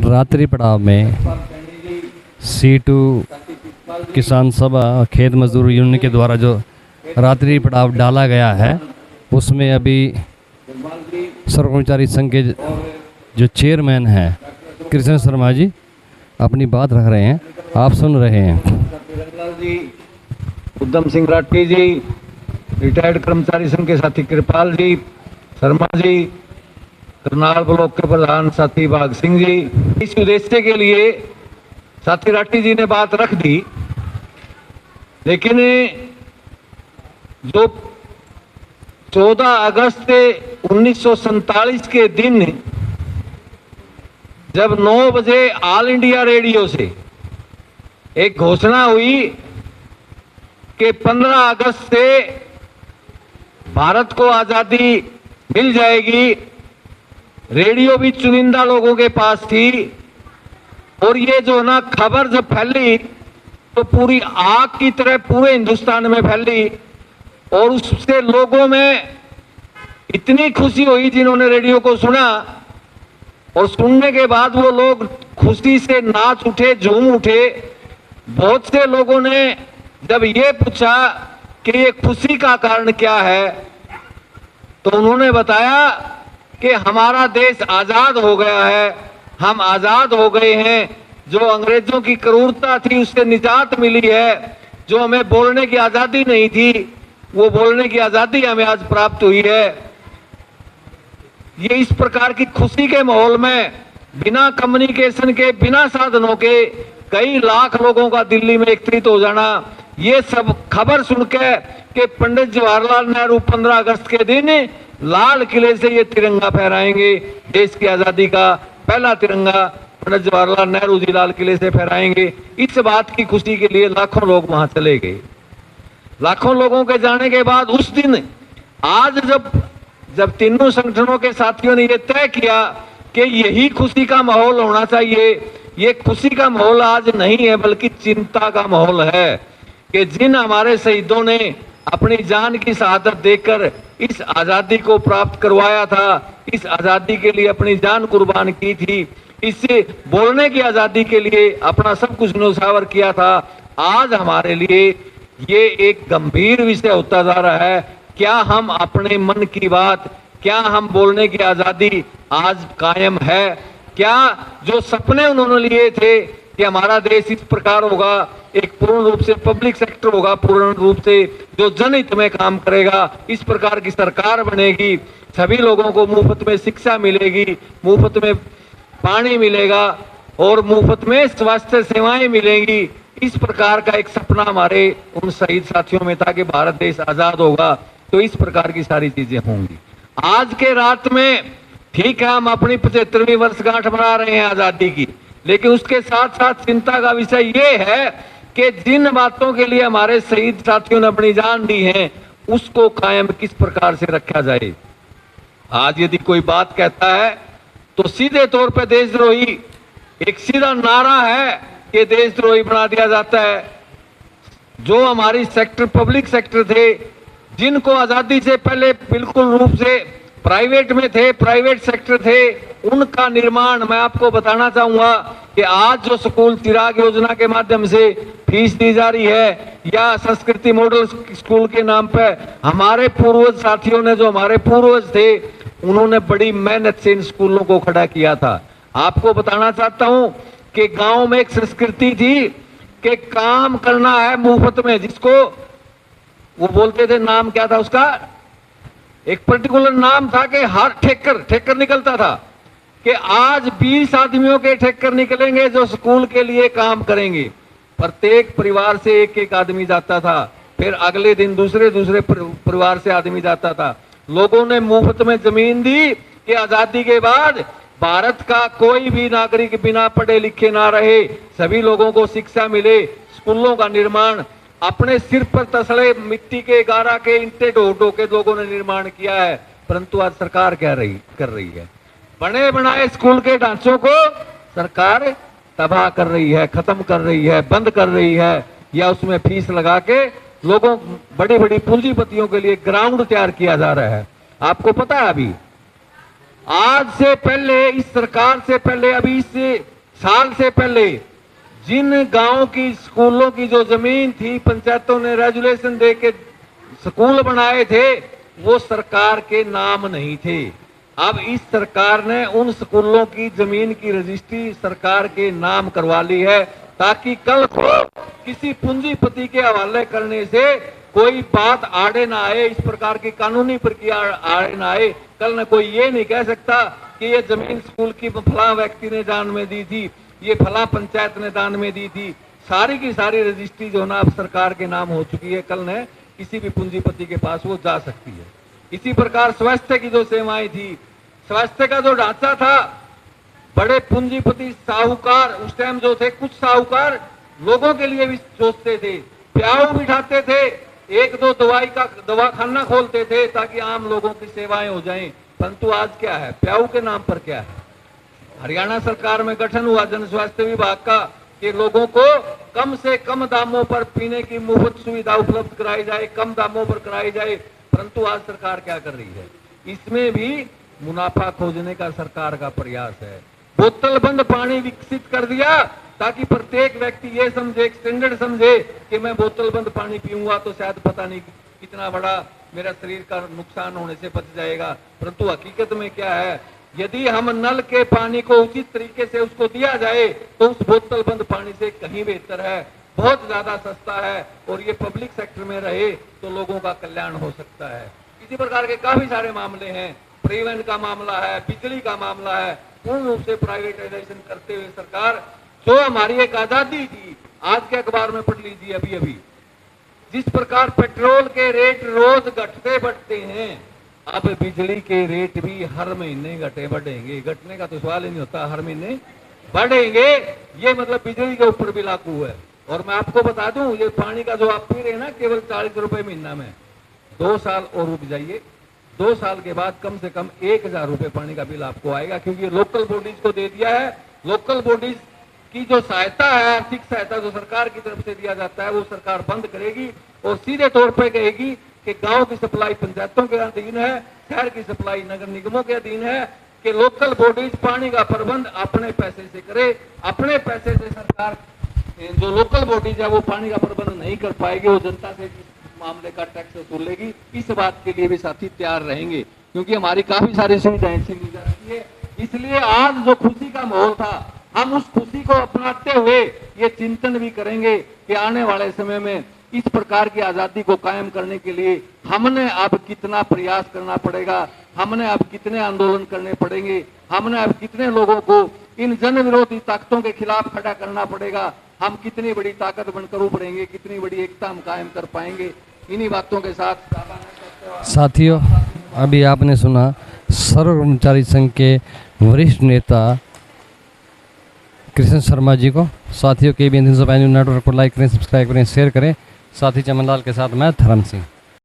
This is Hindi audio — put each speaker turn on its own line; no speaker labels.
रात्रि पड़ाव में C2 किसान सभा खेत मजदूर यूनियन के द्वारा जो रात्रि पड़ाव डाला गया है, उसमें अभी सर्व कर्मचारी संघ के जो चेयरमैन हैं कृष्ण शर्मा जी अपनी बात रख रहे हैं, आप सुन रहे हैं।
उद्यम सिंह राठी जी, रिटायर्ड कर्मचारी संघ के साथी कृपाल जी, शर्मा जी, करनाल ब्लॉक के प्रधान साथी भाग सिंह जी, इस उद्देश्य के लिए साथी राठी जी ने बात रख दी। लेकिन जो 14 अगस्त 1947 के दिन जब 9 बजे ऑल इंडिया रेडियो से एक घोषणा हुई कि 15 अगस्त से भारत को आजादी मिल जाएगी, रेडियो भी चुनिंदा लोगों के पास थी और ये जो ना खबर जब फैली तो पूरी आग की तरह पूरे हिंदुस्तान में फैली और उससे लोगों में इतनी खुशी हुई जिन्होंने रेडियो को सुना, और सुनने के बाद वो लोग खुशी से नाच उठे, झूम उठे। बहुत से लोगों ने जब ये पूछा कि ये खुशी का कारण क्या है, तो उन्होंने बताया कि हमारा देश आजाद हो गया है, हम आजाद हो गए हैं, जो अंग्रेजों की क्रूरता थी उससे निजात मिली है, जो हमें बोलने की आजादी नहीं थी वो बोलने की आजादी हमें आज प्राप्त हुई है। ये इस प्रकार की खुशी के माहौल में बिना कम्युनिकेशन के, बिना साधनों के कई लाख लोगों का दिल्ली में एकत्रित हो जाना, ये सब खबर सुन के कि पंडित जवाहरलाल नेहरू 15 अगस्त के दिन लाल किले से ये तिरंगा फहराएंगे, देश की आजादी का पहला तिरंगा पंडित जवाहरलाल नेहरू जी लाल किले से फहराएंगे। इस बात की खुशी के लिए लाखों लोग वहां चले गए। लाखों लोगों के जाने के बाद उस दिन आज जब तीनों संगठनों के साथियों ने यह तय किया कि यही खुशी का माहौल होना चाहिए, ये खुशी का माहौल आज नहीं है बल्कि चिंता का माहौल है कि जिन हमारे शहीदों ने अपनी जान की शहादत देकर इस आजादी को प्राप्त करवाया था, इस आजादी के लिए अपनी जान कुर्बान की थी, इससे बोलने की आजादी के लिए अपना सब कुछ न्यौछावर किया था, आज हमारे लिए ये एक गंभीर विषय होता जा रहा है। क्या हम अपने मन की बात, क्या हम बोलने की आजादी आज कायम है? क्या जो सपने उन्होंने लिए थे कि हमारा देश इस प्रकार होगा, एक पूर्ण रूप से पब्लिक सेक्टर होगा, पूर्ण रूप से जो जनहित में काम करेगा, इस प्रकार की सरकार बनेगी, सभी लोगों को मुफ्त में शिक्षा मिलेगी, मुफ्त में पानी मिलेगा और मुफ्त में स्वास्थ्य सेवाएं मिलेंगी, इस प्रकार का एक सपना हमारे उन शहीद साथियों में था कि भारत देश आजाद होगा, तो इस प्रकार की सारी चीजें होंगी। आज के रात में ठीक है, हम अपनी 75वीं वर्षगांठ मना रहे हैं आजादी की, लेकिन उसके साथ साथ चिंता का विषय ये है कि जिन बातों के लिए हमारे शहीद साथियों ने अपनी जान दी है उसको कायम किस प्रकार से रखा जाए। आज यदि कोई बात कहता है तो सीधे तौर पर देशद्रोही, एक सीधा नारा है कि देशद्रोही बना दिया जाता है। जो हमारी सेक्टर, पब्लिक सेक्टर थे, जिनको आजादी से पहले बिल्कुल रूप से प्राइवेट में थे, प्राइवेट सेक्टर थे, उनका निर्माण मैं आपको बताना चाहूंगा कि आज जो स्कूल चिराग योजना के माध्यम से फीस दी जा रही है या संस्कृति मॉडल स्कूल के नाम पर हमारे पूर्वज साथियों ने, जो हमारे पूर्वज थे, उन्होंने बड़ी मेहनत से इन स्कूलों को खड़ा किया था। आपको बताना चाहता हूं कि गांव में एक संस्कृति थी कि काम करना है मुफ्त में, जिसको वो बोलते थे, नाम क्या था उसका, एक पर्टिकुलर नाम था कि हर ठेकर निकलता था कि आज 20 आदमियों के ठेकर निकलेंगे जो स्कूल के लिए काम करेंगे। प्रत्येक परिवार से एक एक आदमी जाता था, फिर अगले दिन दूसरे परिवार से आदमी जाता था। लोगों ने मुफ्त में जमीन दी कि आजादी के बाद भारत का कोई भी नागरिक बिना पढ़े लिखे ना रहे, सभी लोगों को शिक्षा मिले, स्कूलों का निर्माण अपने सिर पर तसले मिट्टी के गारा के ईंटे ढो के लोगों ने निर्माण किया है। परंतु आज सरकार क्या कर रही है, बने बनाए स्कूल के ढांचों को सरकार तबाह कर रही है, खत्म कर रही है, बंद कर रही है, या उसमें फीस लगा के लोगों, बड़ी बड़ी पूंजीपतियों के लिए ग्राउंड तैयार किया जा रहा है। आपको पता है अभी आज से पहले, इस सरकार से पहले, अभी इस साल से पहले जिन गांव की स्कूलों की जो जमीन थी, पंचायतों ने रेजुलेशन दे के स्कूल बनाए थे, वो सरकार के नाम नहीं थे। अब इस सरकार ने उन स्कूलों की जमीन की रजिस्ट्री सरकार के नाम करवा ली है, ताकि कल को किसी पूंजीपति के हवाले करने से कोई बात आड़े ना आए, इस प्रकार की कानूनी प्रक्रिया आड़े ना आए। कल न कोई ये नहीं कह सकता कि ये जमीन स्कूल की फला व्यक्ति ने दान में दी थी, ये फला पंचायत ने दान में दी थी। सारी की सारी रजिस्ट्री जो ना अब सरकार के नाम हो चुकी है, कल ने किसी भी पूंजीपति के पास वो जा सकती है। इसी प्रकार स्वास्थ्य की जो सेवाएं थी, स्वास्थ्य का जो ढांचा था, बड़े पूंजीपति साहूकार उस टाइम जो थे, कुछ साहूकार लोगों के लिए भी सोचते थे, प्याऊ बिठाते थे, एक दो दवाखाना खोलते थे ताकि आम लोगों की सेवाएं हो जाएं। परंतु आज क्या है, प्याऊ के नाम पर क्या है? हरियाणा सरकार में गठन हुआ जन स्वास्थ्य विभाग का कि लोगों को कम से कम दामों पर पीने की मुफ्त सुविधा उपलब्ध कराई जाए, कम दामों पर कराई जाए। परंतु आज सरकार क्या कर रही है? इसमें भी मुनाफा खोजने का सरकार का प्रयास है। बोतल बंद पानी विकसित कर दिया ताकि प्रत्येक व्यक्ति ये समझे, स्टैंडर्ड समझे कि मैं बोतल बंद पानी पीऊंगा तो शायद पता नहीं कितना बड़ा मेरा शरीर का नुकसान होने से बच जाएगा। परंतु हकीकत में क्या है, यदि हम नल के पानी को उचित तरीके से उसको दिया जाए तो उस बोतल बंद पानी से कहीं बेहतर है, बहुत ज्यादा सस्ता है, और ये पब्लिक सेक्टर में रहे तो लोगों का कल्याण हो सकता है। इसी प्रकार के काफी सारे मामले हैं, परिवहन का मामला है, बिजली का मामला है। पूर्ण रूप से प्राइवेटाइजेशन करते हुए सरकार, जो हमारी एक आजादी थी, आज के अखबार में पढ़ लीजिए अभी अभी, जिस प्रकार पेट्रोल के रेट रोज घटते बढ़ते हैं, अब बिजली के रेट भी हर महीने घटे बढ़ेंगे। घटने का तो सवाल ही नहीं होता, हर महीने बढ़ेंगे। ये मतलब बिजली के ऊपर भी लागू है। और मैं आपको बता दूं, ये पानी का जो आप पी रहे हैं ना, केवल 40 रुपए महीना में, 2 साल और रुक जाइए, 2 साल के बाद कम से कम 1000 रुपए पानी का बिल आपको आएगा, क्योंकि लोकल बॉडीज को दे दिया है। लोकल बॉडीज की जो सहायता है, आर्थिक सहायता जो सरकार की तरफ से दिया जाता है, वो सरकार बंद करेगी और सीधे तौर पर कहेगी कि गांव की सप्लाई पंचायतों के अधीन है, शहर की सप्लाई नगर निगमों के अधीन है, कि लोकल बॉडीज पानी का प्रबंध अपने पैसे से करे। अपने पैसे से सरकार, जो लोकल बॉडीज है वो पानी का प्रबंध नहीं कर पाएगी, वो जनता से मामले का टैक्स वसूलेगी। इस बात के लिए भी साथी तैयार रहेंगे, क्योंकि हमारी काफी सारी सुविधाएं छीनी जाती है। इसलिए आज जो खुशी का माहौल था, हम उस खुशी को अपनाते हुए ये चिंतन भी करेंगे कि आने वाले समय में इस प्रकार की आजादी को कायम करने के लिए हमने अब कितना प्रयास करना पड़ेगा, हमने अब कितने आंदोलन करने पड़ेंगे, हमने अब कितने लोगों को इन जन विरोधी ताकतों के खिलाफ खड़ा करना पड़ेगा, हम कितनी बड़ी ताकत बनकर उभरेंगे, कितनी बड़ी एकता हम कायम कर पाएंगे। इन्हीं बातों के साथ
साथियों, अभी आपने सुना सर्व कर्मचारी संघ के वरिष्ठ नेता कृष्ण शर्मा जी को। साथियों, KBN 305 नेटवर्क को लाइक करें, सब्सक्राइब करें, शेयर करें। साथी चमनलाल के साथ मैं धर्म सिंह।